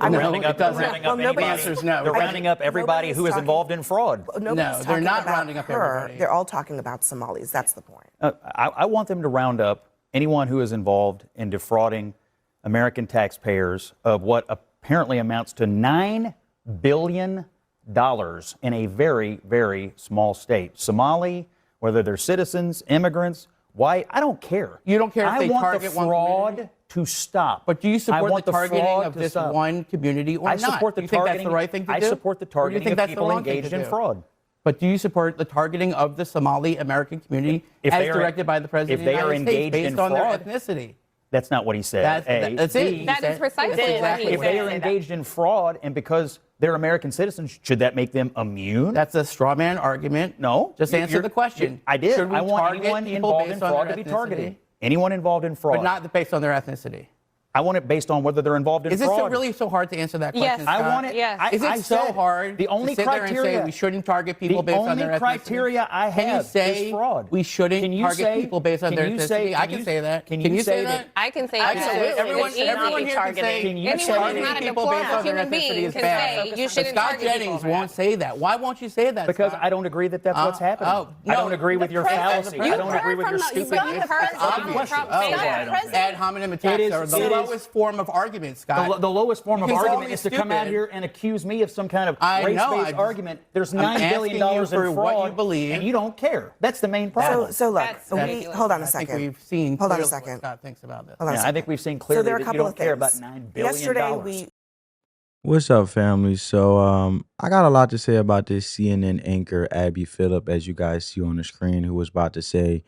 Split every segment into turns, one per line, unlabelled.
rounding up
The answer is no.
They're rounding up everybody who is involved in fraud.
No, they're not rounding up everybody.
They're all talking about Somalis. That's the point.
I want them to round up anyone who is involved in defrauding American taxpayers of what apparently amounts to $9 billion in a very, very small state. Somali, whether they're citizens, immigrants, white, I don't care.
You don't care if they target one community?
I want the fraud to stop.
But do you support the targeting of this
stop.
one community or not?
I support the
do you think that's the right thing to do?
I support the targeting of people engaged in fraud.
But do you support the targeting of the Somali American community as directed by the President of the United States based on their ethnicity?
That's not what he said.
That's it.
That is precisely what he said.
If they are engaged in fraud and because they're American citizens, should that make them immune?
That's a straw man argument.
No.
Just answer the question.
I did.
Should we
I want
target
anyone
people
involved in
based on
fraud
their
to be
ethnicity?
targeted. Anyone involved in fraud.
But not based on their ethnicity.
I want it based on whether they're involved in fraud.
Is it really so hard to answer that question,
Yes.
Scott?
I want it.
Yes.
Is it so hard
the only
to sit there and
criteria
say we shouldn't target people based on their ethnicity?
The only criteria I have is fraud.
We shouldn't target people based on their ethnicity? I can say that.
Can you say that?
I can say
Absolutely.
that.
Everyone here can say
Anyone who's not a
people based
deplorable
on their
human being
ethnicity is
can
bad.
say you shouldn't
Scott
target
Jennings
people.
won't say that. Why won't you say that,
Because
Scott?
I don't agree that that's what's happening. I don't agree with your fallacy. I don't agree with your stupid
ad hominem attacks are the lowest form of argument, Scott.
The lowest form of argument is to come out here and accuse me of some kind of race-based argument. There's $9 billion in fraud,
what you believe,
and you don't care. That's the main problem.
So look, hold on a
I
second.
think we've seen
Hold on a
clearly
second.
what Scott thinks about this.
I think we've seen clearly
there are a
that you
couple
don't
of
care about
things.
$9 billion.
Yesterday
What's up, family? So I got a lot to say about this CNN anchor, Abby Phillip, as you guys see on the screen, who was about to say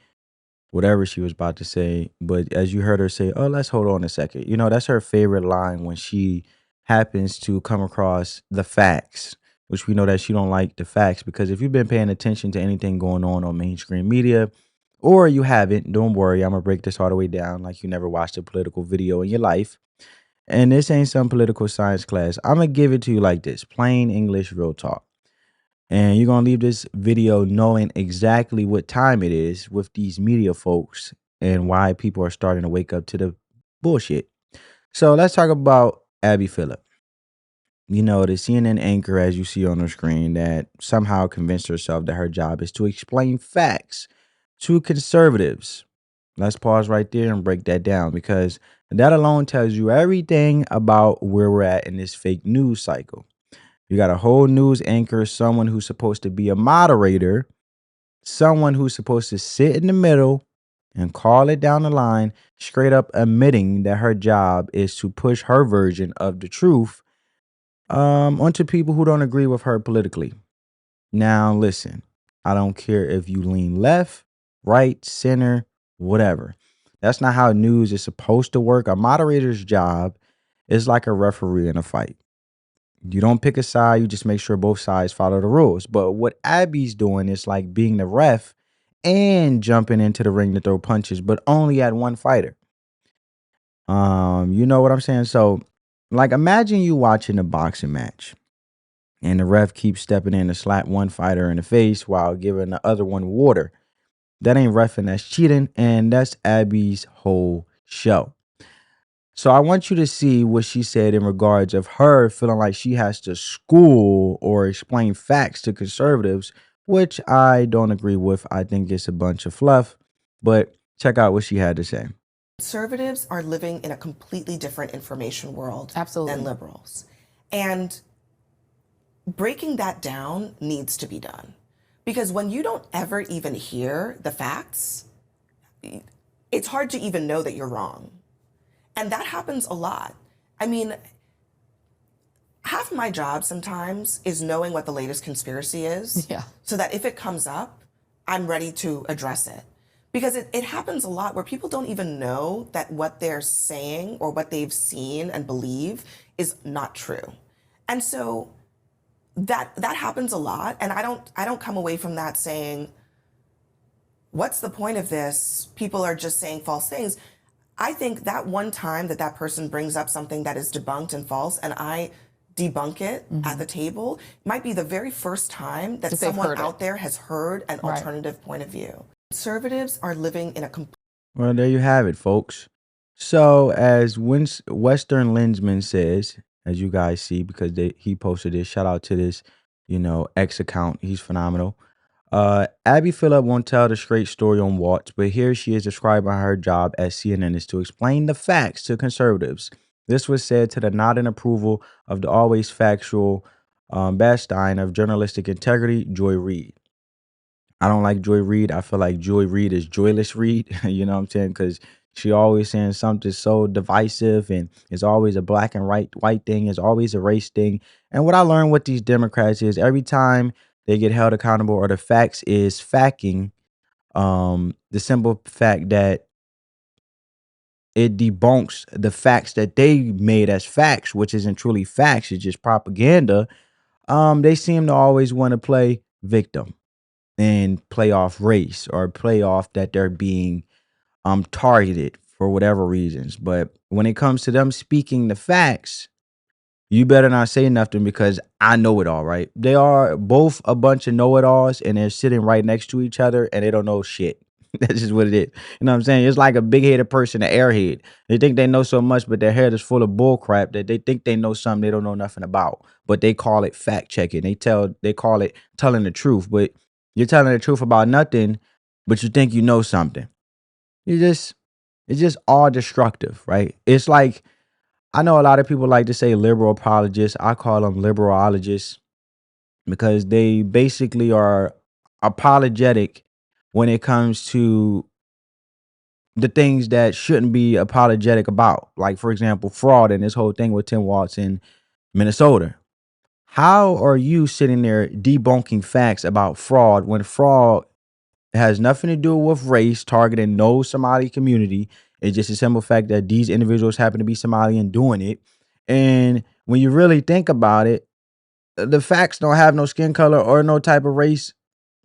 whatever she was about to say. But as you heard her say, oh, let's hold on a second. You know, that's her favorite line when she happens to come across the facts, which we know that she don't like the facts, because if you've been paying attention to anything going on mainstream media, or you haven't, don't worry, I'm going to break this all the way down like you never watched a political video in your life. And this ain't some political science class. I'm going to give it to you like this, plain English, real talk. And you're going to leave this video knowing exactly what time it is with these media folks and why people are starting to wake up to the bullshit. So let's talk about Abby Phillip. You know, the CNN anchor, as you see on the screen, that somehow convinced herself that her job is to explain facts to conservatives. Let's pause right there and break that down, because that alone tells you everything about where we're at in this fake news cycle. You got a whole news anchor, someone who's supposed to be a moderator, someone who's supposed to sit in the middle and call it down the line, straight up admitting that her job is to push her version of the truth onto people who don't agree with her politically. Now, listen, I don't care if you lean left, right, center, whatever. That's not how news is supposed to work. A moderator's job is like a referee in a fight. You don't pick a side, you just make sure both sides follow the rules. But what Abby's doing is like being the ref and jumping into the ring to throw punches, but only at one fighter. You know what I'm saying? So, like, imagine you watching a boxing match and the ref keeps stepping in to slap one fighter in the face while giving the other one water. That ain't reffing, that's cheating, and that's Abby's whole show. So I want you to see what she said in regards of her feeling like she has to school or explain facts to conservatives, which I don't agree with. I think it's a bunch of fluff, but check out what she had to say.
Conservatives are living in a completely different information world
Absolutely.
than liberals. And breaking that down needs to be done. Because when you don't ever even hear the facts, it's hard to even know that you're wrong. And that happens a lot. I mean, half my job sometimes is knowing what the latest conspiracy is, so that if it comes up, I'm ready to address it. Because it happens a lot where people don't even know that what they're saying or what they've seen and believe is not true. And so that happens a lot, and I don't come away from that saying, what's the point of this? People are just saying false things. I think that one time that person brings up something that is debunked and false, and I debunk it at the table, might be the very first time that someone out there has heard an alternative point of view. Conservatives are living in a
Well, there you have it, folks. So as Western Lensman says, as you guys see, because he posted this. Shout out to this, X account. He's phenomenal. Abby Phillip won't tell the straight story on Walz, but here she is describing her job at CNN is to explain the facts to conservatives. This was said to the nod and approval of the always factual bastion of journalistic integrity, Joy Reid. I don't like Joy Reid. I feel like Joy Reid is joyless Reid. You know what I'm saying? Because she always saying something so divisive, and it's always a black and white thing. It's always a race thing. And what I learned with these Democrats is every time they get held accountable or the facts is facking, the simple fact that it debunks the facts that they made as facts, which isn't truly facts, it's just propaganda. They seem to always want to play victim and play off race or play off that they're being targeted for whatever reasons. But when it comes to them speaking the facts, you better not say nothing because I know it all, right? They are both a bunch of know-it-alls and they're sitting right next to each other and they don't know shit. That's just what it is. You know what I'm saying? It's like a big-headed person, an airhead. They think they know so much, but their head is full of bull crap that they think they know something they don't know nothing about. But they call it fact-checking. They call it telling the truth. But you're telling the truth about nothing, but you think you know something. It's just all destructive, right? It's like, I know a lot of people like to say liberal apologists. I call them liberologists because they basically are apologetic when it comes to the things that shouldn't be apologetic about. Like, for example, fraud and this whole thing with Tim Walz in Minnesota. How are you sitting there debunking facts about fraud when fraud has nothing to do with race, targeting no Somali community? It's just a simple fact that these individuals happen to be Somali and doing it. And when you really think about it, the facts don't have no skin color or no type of race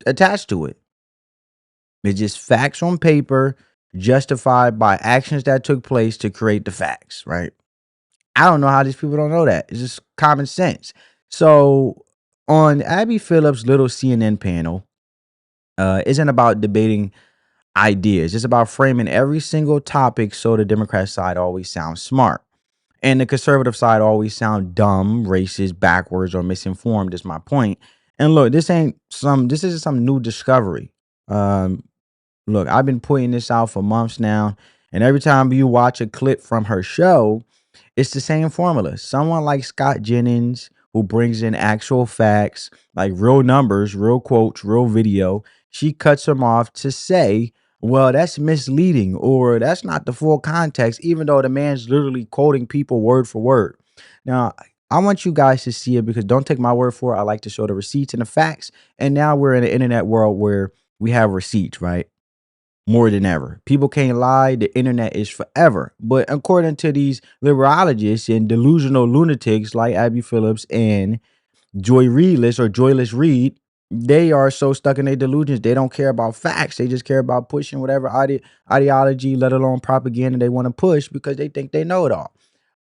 attached to it. It's just facts on paper justified by actions that took place to create the facts, right? I don't know how these people don't know that. It's just common sense. So on Abby Phillip's little CNN panel, isn't about debating ideas. It's about framing every single topic so the Democrat side always sounds smart. And the conservative side always sound dumb, racist, backwards, or misinformed is my point. And look, this isn't some new discovery. Look, I've been putting this out for months now. And every time you watch a clip from her show, it's the same formula. Someone like Scott Jennings, who brings in actual facts, like real numbers, real quotes, real video, she cuts them off to say, well, that's misleading or that's not the full context, even though the man's literally quoting people word for word. Now, I want you guys to see it because don't take my word for it. I like to show the receipts and the facts. And now we're in an internet world where we have receipts, right? More than ever. People can't lie. The internet is forever. But according to these liberologists and delusional lunatics like Abby Phillips and Joyless Reid, they are so stuck in their delusions. They don't care about facts. They just care about pushing whatever ideology, let alone propaganda they want to push because they think they know it all,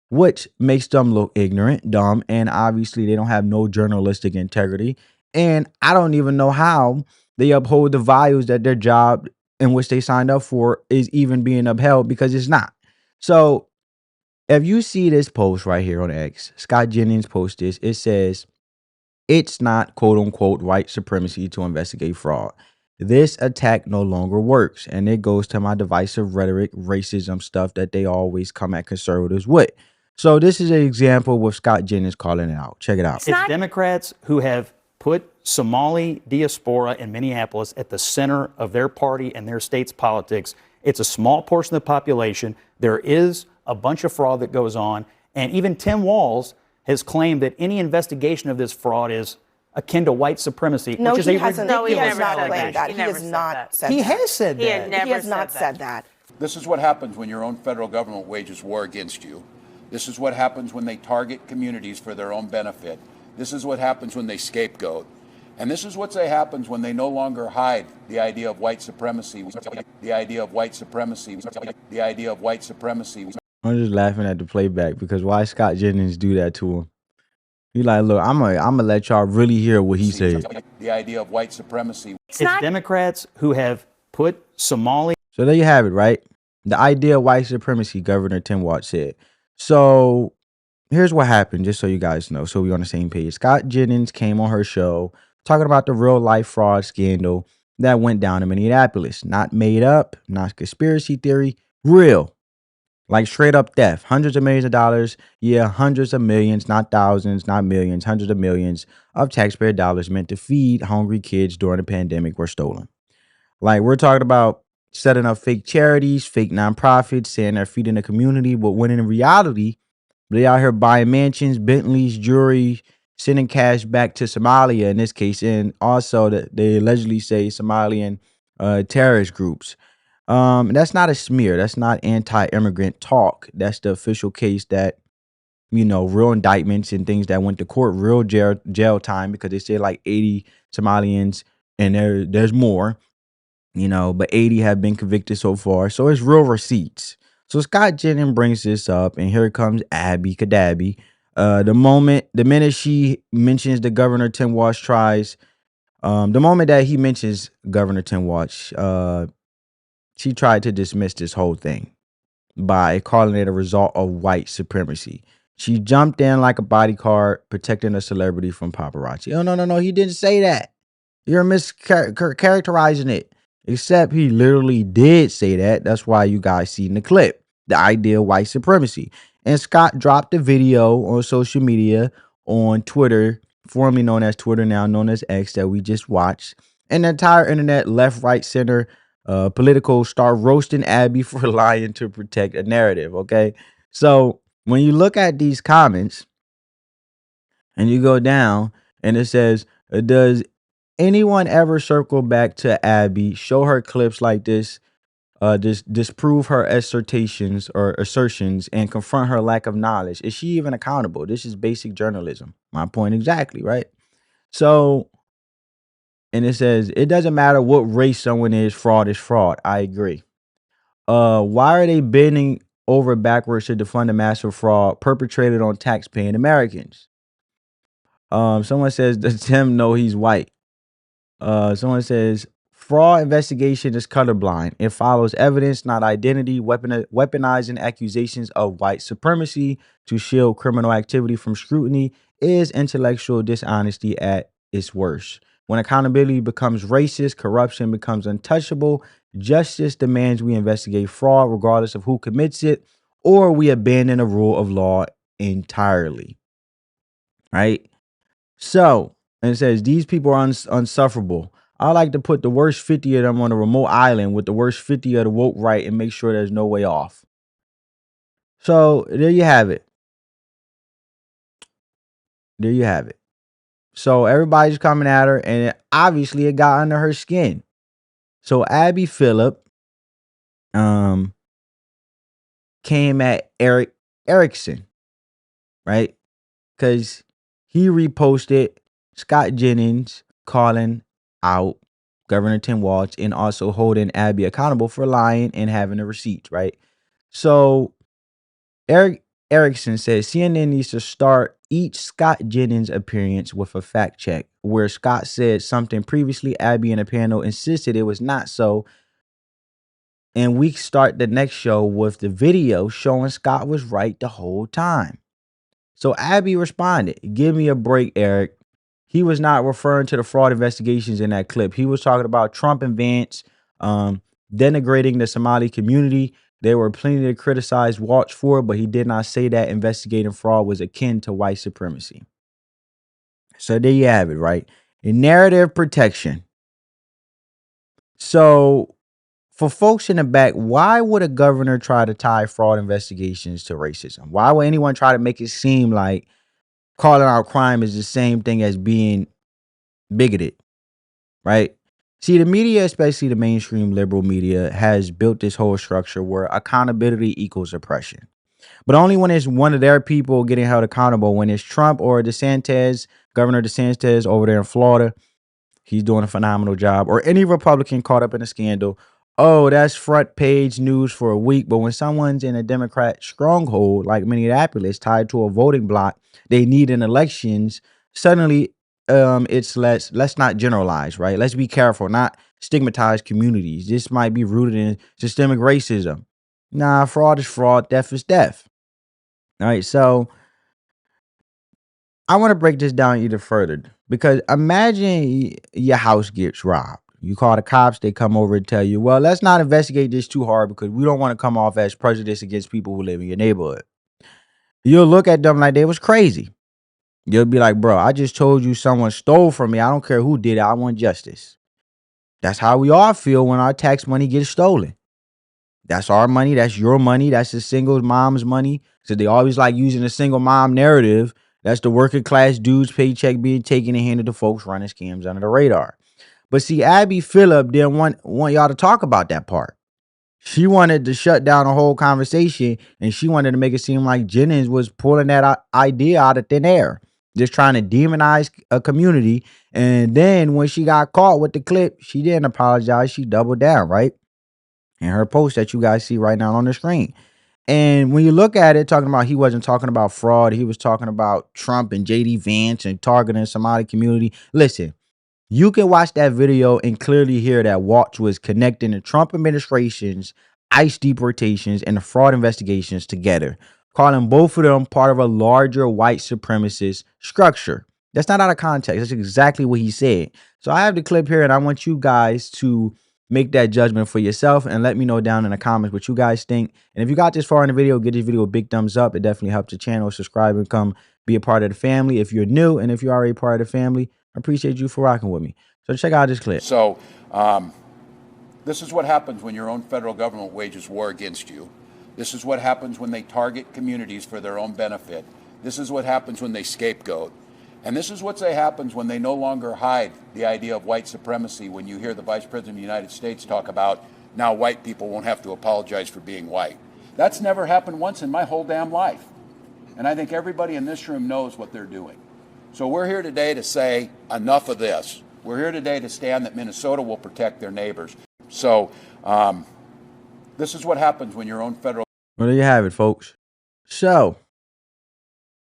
which makes them look ignorant, dumb, and obviously they don't have no journalistic integrity. And I don't even know how they uphold the values that their job in which they signed up for is even being upheld because it's not. So if you see this post right here on X, Scott Jennings post this, it says, it's not quote unquote white supremacy to investigate fraud. This attack no longer works. And it goes to my divisive rhetoric, racism stuff that they always come at conservatives with. So this is an example with Scott Jennings calling it out. Check it out.
It's Democrats who have put Somali diaspora in Minneapolis at the center of their party and their state's politics. It's a small portion of the population. There is a bunch of fraud that goes on. And even Tim Walz has claimed that any investigation of this fraud is akin to white supremacy,
No,
which is
he
a
hasn't.
ridiculous
He has not
allegation.
claimed that. He has not said that.
He has said that.
He has not said that.
This is what happens when your own federal government wages war against you. This is what happens when they target communities for their own benefit. This is what happens when they scapegoat. And this is what happens when they no longer hide the idea of white supremacy. The idea of white supremacy. The idea of white supremacy.
I'm just laughing at the playback because why Scott Jennings do that to him? He like, look, I'm gonna let y'all really hear what he said.
The idea of white supremacy.
It's Democrats who have put Somali.
So there you have it, right? The idea of white supremacy, Governor Tim Walz said. So here's what happened, just so you guys know, so we're on the same page. Scott Jennings came on her show talking about the real life fraud scandal that went down in Minneapolis. Not made up, not conspiracy theory, real. Like straight up theft. Hundreds of millions of dollars. Yeah, hundreds of millions, not thousands, not millions, hundreds of millions of taxpayer dollars meant to feed hungry kids during the pandemic were stolen. Like we're talking about setting up fake charities, fake nonprofits, saying they're feeding the community, but when in reality, they out here buying mansions, Bentleys, jewelry, sending cash back to Somalia in this case, and also that they allegedly say Somalian terrorist groups. That's not a smear. That's not anti-immigrant talk. That's the official case that real indictments and things that went to court, real jail time because they said like 80 Somalians, and there's more. But 80 have been convicted so far. So it's real receipts. So Scott Jennings brings this up, and here comes Abby Kadabi. The minute she mentions the Governor Tim Walz tries, the moment that he mentions Governor Tim Walz, she tried to dismiss this whole thing by calling it a result of white supremacy. She jumped in like a bodyguard protecting a celebrity from paparazzi. Oh, no, he didn't say that. You're mischaracterizing it. Except he literally did say that. That's why you guys see in the clip the idea of white supremacy. And Scott dropped the video on social media on Twitter, formerly known as Twitter, now known as X, that we just watched. And the entire internet, left, right, center, political, start roasting Abby for lying to protect a narrative. Okay. So when you look at these comments and you go down and it says, does anyone ever circle back to Abby, show her clips like this, disprove her assertions or assertions, and confront her lack of knowledge? Is she even accountable? This is basic journalism. My point exactly, right? So, and it says, it doesn't matter what race someone is fraud. I agree. Why are they bending over backwards to defund a massive fraud perpetrated on tax-paying Americans? Someone says, does Tim know he's white? Someone says, fraud investigation is colorblind. It follows evidence, not identity, weaponizing accusations of white supremacy to shield criminal activity from scrutiny is intellectual dishonesty at its worst. When accountability becomes racist, corruption becomes untouchable. Justice demands we investigate fraud regardless of who commits it, or we abandon the rule of law entirely. Right? So, and it says, these people are unsufferable. I like to put the worst 50 of them on a remote island with the worst 50 of the woke right and make sure there's no way off. So, there you have it. There you have it. So, everybody's coming at her, and obviously it got under her skin. So, Abby Phillip came at Eric Erickson, right? Because he reposted Scott Jennings calling out Governor Tim Walz and also holding Abby accountable for lying and having the receipts, right? So Eric Erickson says CNN needs to start each Scott Jennings appearance with a fact check where Scott said something previously. Abby in a panel insisted it was not so. And we start the next show with the video showing Scott was right the whole time. So Abby responded, give me a break, Eric. He was not referring to the fraud investigations in that clip. He was talking about Trump and Vance denigrating the Somali community. There were plenty to criticize Walz for, but he did not say that investigating fraud was akin to white supremacy. So there you have it, right? And narrative protection. So for folks in the back, why would a governor try to tie fraud investigations to racism? Why would anyone try to make it seem like calling out crime is the same thing as being bigoted, right? See, the media, especially the mainstream liberal media, has built this whole structure where accountability equals oppression. But only when it's one of their people getting held accountable. When it's Trump or DeSantis, Governor DeSantis over there in Florida, he's doing a phenomenal job. Or any Republican caught up in a scandal, oh, that's front page news for a week. But when someone's in a Democrat stronghold like Minneapolis tied to a voting block, they need in elections, suddenly it's let's not generalize, right? Let's be careful, not stigmatize communities. This might be rooted in systemic racism. Nah, fraud is fraud, theft is theft. All right, so I want to break this down even further because imagine your house gets robbed. You call the cops, they come over and tell you, well, let's not investigate this too hard because we don't want to come off as prejudice against people who live in your neighborhood. You'll look at them like they was crazy. You'll be like, bro, I just told you someone stole from me. I don't care who did it. I want justice. That's how we all feel when our tax money gets stolen. That's our money. That's your money. That's the single mom's money. So they always like using the single mom narrative. That's the working class dude's paycheck being taken and handed to folks running scams under the radar. But see, Abby Phillip didn't want y'all to talk about that part. She wanted to shut down the whole conversation, and she wanted to make it seem like Jennings was pulling that idea out of thin air, just trying to demonize a community. And then when she got caught with the clip, she didn't apologize. She doubled down, right? In her post that you guys see right now on the screen. And when you look at it, talking about he wasn't talking about fraud, he was talking about Trump and JD Vance and targeting the Somali community. Listen, you can watch that video and clearly hear that Walz was connecting the Trump administration's ICE deportations and the fraud investigations together, calling both of them part of a larger white supremacist structure. That's not out of context. That's exactly what he said. So I have the clip here, and I want you guys to make that judgment for yourself and let me know down in the comments what you guys think. And if you got this far in the video, give this video a big thumbs up. It definitely helps the channel. Subscribe and come be a part of the family if you're new. And if you're already part of the family, I appreciate you for rocking with me. So check out this clip.
So this is what happens when your own federal government wages war against you. This is what happens when they target communities for their own benefit. This is what happens when they scapegoat. And this is what happens when they no longer hide the idea of white supremacy. When you hear the Vice President of the United States talk about now white people won't have to apologize for being white. That's never happened once in my whole damn life. And I think everybody in this room knows what they're doing. So we're here today to say enough of this. We're here today to stand that Minnesota will protect their neighbors. So this is what happens when your own federal...
Well, there you have it, folks. So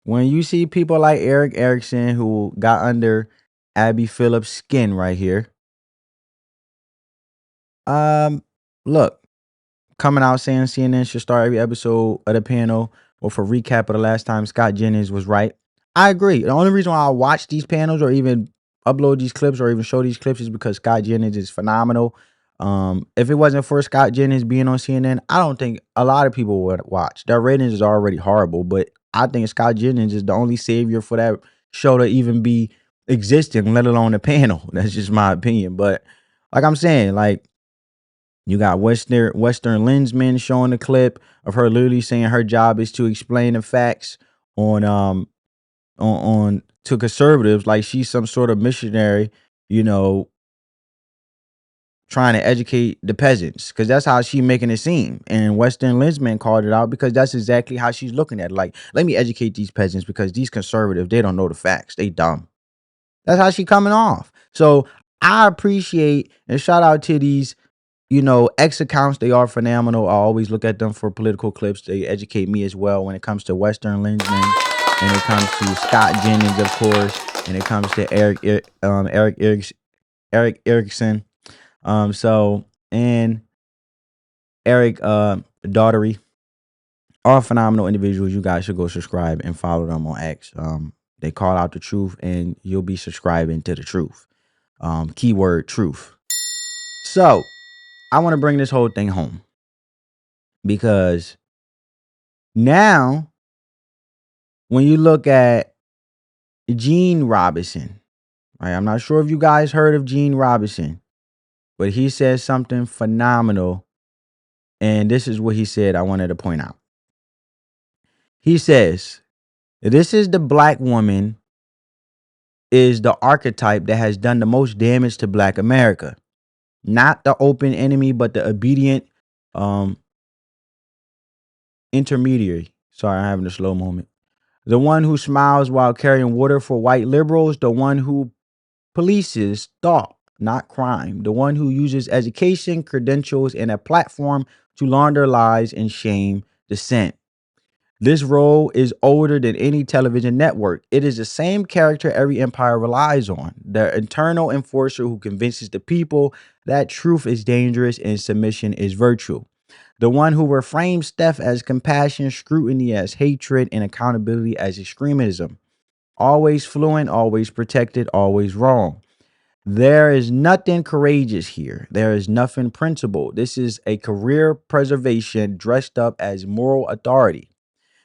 when you see people like Eric Erickson who got under Abby Phillip's skin right here, look, coming out saying CNN should start every episode of the panel or for recap of the last time Scott Jennings was right. I agree. The only reason why I watch these panels or even upload these clips or even show these clips is because Scott Jennings is phenomenal. If it wasn't for Scott Jennings being on CNN, I don't think a lot of people would watch. Their ratings is already horrible, but I think Scott Jennings is the only savior for that show to even be existing, let alone a panel. That's just my opinion. But like I'm saying, like, you got Western Lensman showing the clip of her literally saying her job is to explain the facts on to conservatives, like she's some sort of missionary, you know, trying to educate the peasants, because that's how she's making it seem. And Western Lensman called it out because that's exactly how she's looking at it. Like, let me educate these peasants because these conservatives, they don't know the facts. They dumb. That's how she coming off. So I appreciate and shout out to these, you know, X accounts. They are phenomenal. I always look at them for political clips. They educate me as well when it comes to Western Lensman, and it comes to Scott Jennings, of course, and it comes to Eric Erickson. And Eric Daughtery, all phenomenal individuals. You guys should go subscribe and follow them on X. They call out the truth, and you'll be subscribing to the truth. Keyword truth. So I want to bring this whole thing home because now when you look at Gene Robinson, right? I'm not sure if you guys heard of Gene Robinson, but he says something phenomenal. And this is what he said I wanted to point out. He says, this is the black woman is the archetype that has done the most damage to black America. Not the open enemy, but the obedient intermediary. Sorry, I'm having a slow moment. The one who smiles while carrying water for white liberals. The one who polices thought, not crime. The one who uses education, credentials, and a platform to launder lies and shame dissent. This role is older than any television network. It is the same character every empire relies on. The internal enforcer who convinces the people that truth is dangerous and submission is virtue. The one who reframes theft as compassion, scrutiny as hatred, and accountability as extremism. Always fluent, always protected, always wrong. There is nothing courageous here. There is nothing principled. This is a career preservation dressed up as moral authority.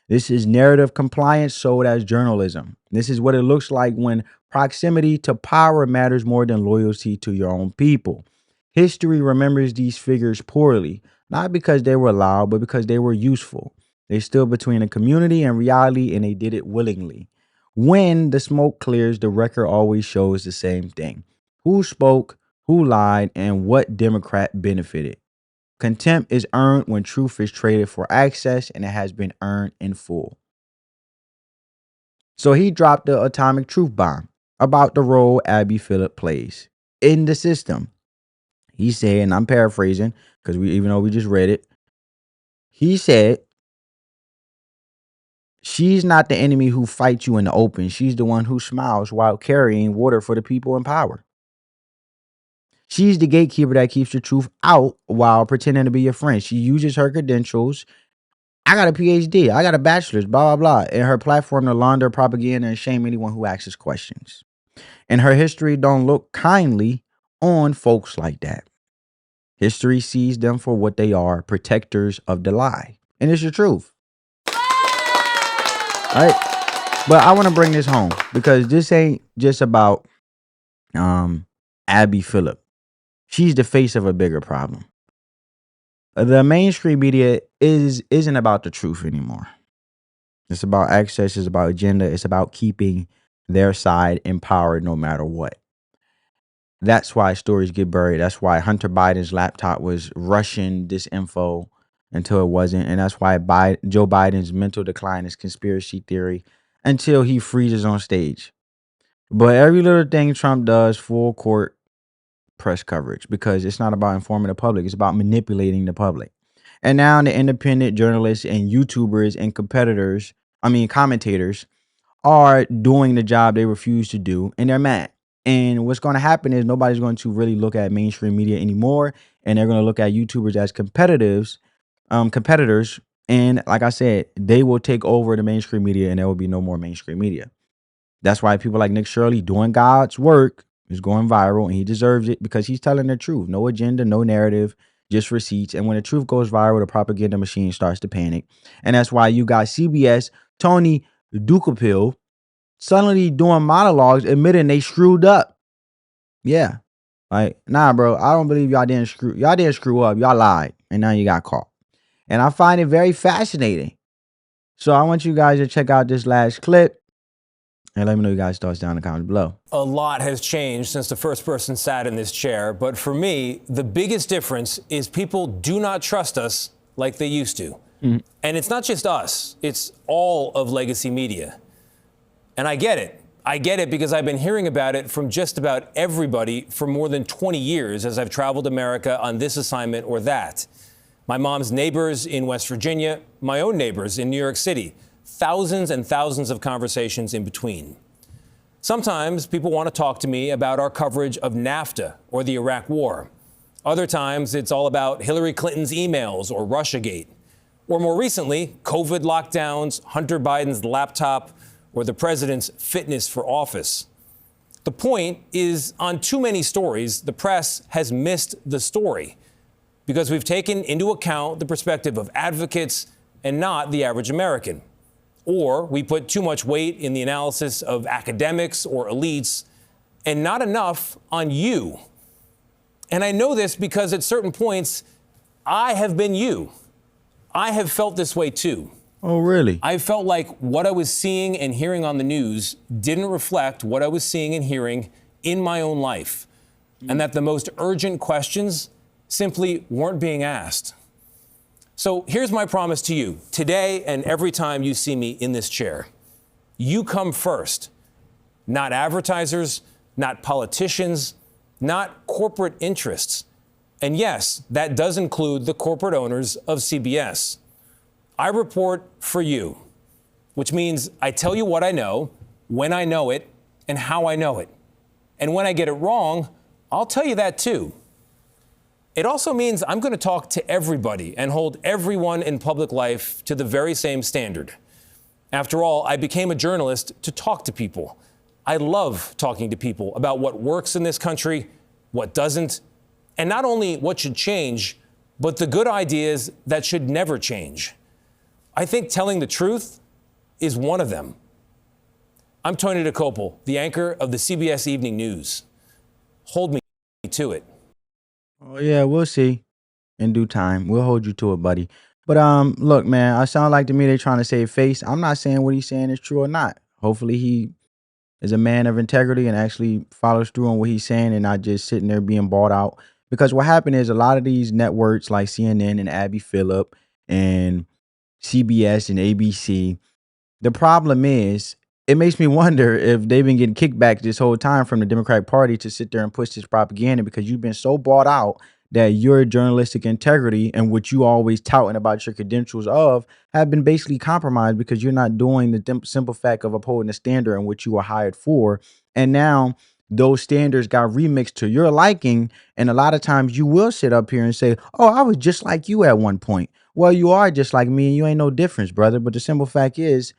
This is narrative compliance sold as journalism. This is what it looks like when proximity to power matters more than loyalty to your own people. History remembers these figures poorly, not because they were loud, but because they were useful. They stood between a community and reality, and they did it willingly. When the smoke clears, the record always shows the same thing: who spoke, who lied, and what Democrat benefited. Contempt is earned when truth is traded for access, and it has been earned in full. So he dropped the atomic truth bomb about the role Abby Phillip plays in the system. He said, and I'm paraphrasing because even though we just read it, he said, she's not the enemy who fights you in the open. She's the one who smiles while carrying water for the people in power. She's the gatekeeper that keeps the truth out while pretending to be your friend. She uses her credentials. I got a PhD. I got a bachelor's, blah, blah, blah. And her platform to launder propaganda and shame anyone who asks questions. And her history don't look kindly on folks like that. History sees them for what they are, protectors of the lie. And it's the truth. Right? But I want to bring this home because this ain't just about Abby Phillip. She's the face of a bigger problem. The mainstream media isn't about the truth anymore. It's about access, it's about agenda, it's about keeping their side in power no matter what. That's why stories get buried. That's why Hunter Biden's laptop was Russian disinfo until it wasn't. And that's why Joe Biden's mental decline is conspiracy theory until he freezes on stage. But every little thing Trump does, full court press coverage, because it's not about informing the public. It's about manipulating the public. And now the independent journalists and YouTubers and commentators are doing the job they refuse to do, and they're mad. And what's going to happen is nobody's going to really look at mainstream media anymore, and they're going to look at YouTubers as competitors. And like I said, they will take over the mainstream media, and there will be no more mainstream media. That's why people like Nick Shirley doing God's work is going viral, and he deserves it because he's telling the truth. No agenda, no narrative, just receipts. And when the truth goes viral, the propaganda machine starts to panic. And that's why you got CBS, Tony Ducapil, suddenly doing monologues admitting they screwed up. Yeah. Like, nah, bro, I don't believe y'all didn't screw up. Y'all lied, and now you got caught. And I find it very fascinating. So I want you guys to check out this last clip. And let me know your guys' thoughts down in the comments below.
A lot has changed since the first person sat in this chair. But for me, the biggest difference is people do not trust us like they used to. Mm-hmm. And it's not just us. It's all of legacy media. And I get it. I get it because I've been hearing about it from just about everybody for more than 20 years as I've traveled America on this assignment or that. My mom's neighbors in West Virginia, my own neighbors in New York City. Thousands and thousands of conversations in between. Sometimes people want to talk to me about our coverage of NAFTA or the Iraq War. Other times it's all about Hillary Clinton's emails or Russiagate. Or more recently, COVID lockdowns, Hunter Biden's laptop, or the president's fitness for office. The point is, on too many stories, the press has missed the story because we've taken into account the perspective of advocates and not the average American. Or we put too much weight in the analysis of academics or elites and not enough on you. And I know this because at certain points, I have been you. I have felt this way too.
Oh, really?
I felt like what I was seeing and hearing on the news didn't reflect what I was seeing and hearing in my own life, and that the most urgent questions simply weren't being asked. So here's my promise to you today and every time you see me in this chair. You come first, not advertisers, not politicians, not corporate interests. And yes, that does include the corporate owners of CBS. I report for you, which means I tell you what I know, when I know it, and how I know it. And when I get it wrong, I'll tell you that too. It also means I'm going to talk to everybody and hold everyone in public life to the very same standard. After all, I became a journalist to talk to people. I love talking to people about what works in this country, what doesn't, and not only what should change, but the good ideas that should never change. I think telling the truth is one of them. I'm Tony DeCopel, the anchor of the CBS Evening News. Hold me to it.
Oh yeah, we'll see in due time. We'll hold you to it, buddy. But look, man, I sound like to me they're trying to save face. I'm not saying what he's saying is true or not. Hopefully he is a man of integrity and actually follows through on what he's saying and not just sitting there being bought out. Because what happened is a lot of these networks like CNN and Abby Phillip and CBS and ABC, the problem is it makes me wonder if they've been getting kickbacks this whole time from the Democratic Party to sit there and push this propaganda because you've been so bought out that your journalistic integrity and what you always touting about your credentials of have been basically compromised because you're not doing the simple fact of upholding the standard in which you were hired for. And now those standards got remixed to your liking. And a lot of times you will sit up here and say, oh, I was just like you at one point. Well, you are just like me and you ain't no difference, brother. But the simple fact is,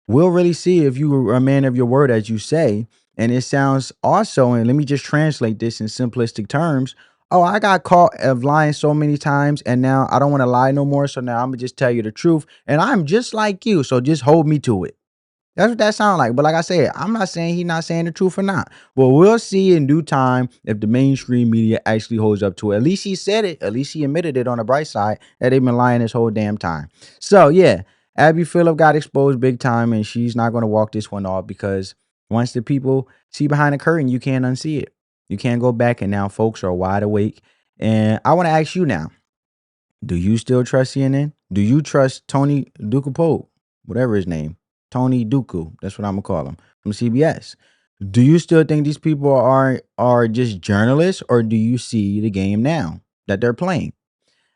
we'll really see if you are a man of your word, as you say. And it sounds also, and let me just translate this in simplistic terms. Oh, I got caught of lying so many times, and now I don't want to lie no more. So now I'm gonna just tell you the truth, and I'm just like you. So just hold me to it. That's what that sounds like. But like I said, I'm not saying he's not saying the truth or not. But we'll see in due time if the mainstream media actually holds up to it. At least he said it. At least he admitted it on the bright side that they've been lying this whole damn time. So yeah, Abby Phillip got exposed big time, and she's not going to walk this one off because once the people see behind the curtain, you can't unsee it. You can't go back, and now folks are wide awake. And I want to ask you now, do you still trust CNN? Do you trust Tony DeCopel, whatever his name? Tony Duku, that's what I'm gonna call him, from CBS. Do you still think these people are just journalists, or do you see the game now that they're playing?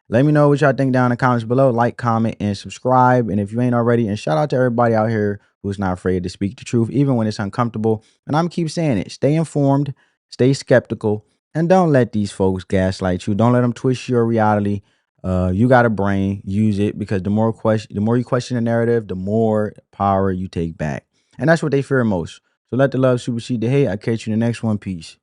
Let me know what y'all think down in the comments below. Like, comment, and subscribe. And if you ain't already, and shout out to everybody out here who's not afraid to speak the truth, even when it's uncomfortable. And I'm gonna keep saying it. Stay informed, stay skeptical, and don't let these folks gaslight you. Don't let them twist your reality. You got a brain, use it, because the more you question the narrative, the more power you take back. And that's what they fear most. So let the love supersede the hate. I'll catch you in the next one. Peace.